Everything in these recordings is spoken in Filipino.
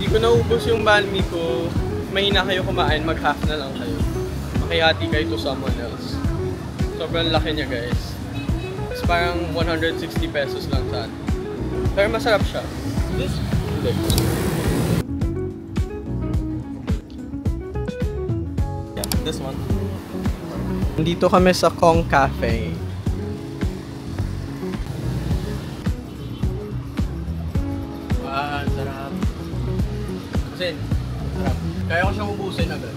Hindi ko naubos yung banh mi ko. Mahina kayo kumain, mag-half na lang kayo. Makihati kayo to someone else. Sobrang laki niya, guys. It's parang 160 pesos lang sa atin. Pero masarap siya. This? Hindi. Yeah, this one. Nandito kami sa Kong Cafe. Sarap. Kasi, sarap. Kaya ko siyang ubusin agad.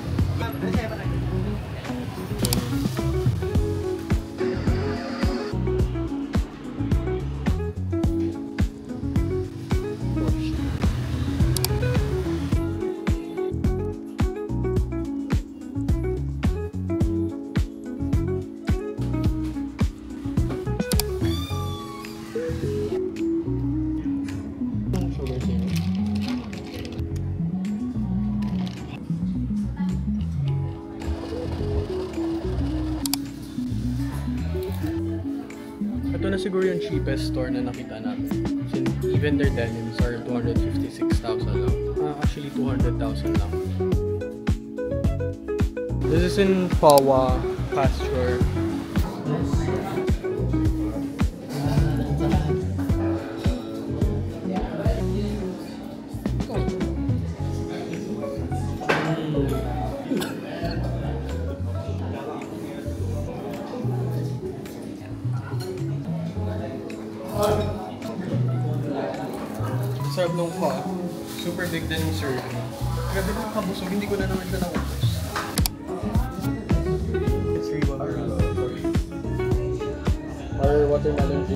Ito na siguro yung cheapest store na nakita namin. Since even their denims are 256,000 lang. Actually, 200,000 lang. This is in Pawa Pasture. Sarap nung pa. Super big din yung serving. Grabe na kabusog, hindi ko na naman siya naubos. It's 3 water. Or watermelon.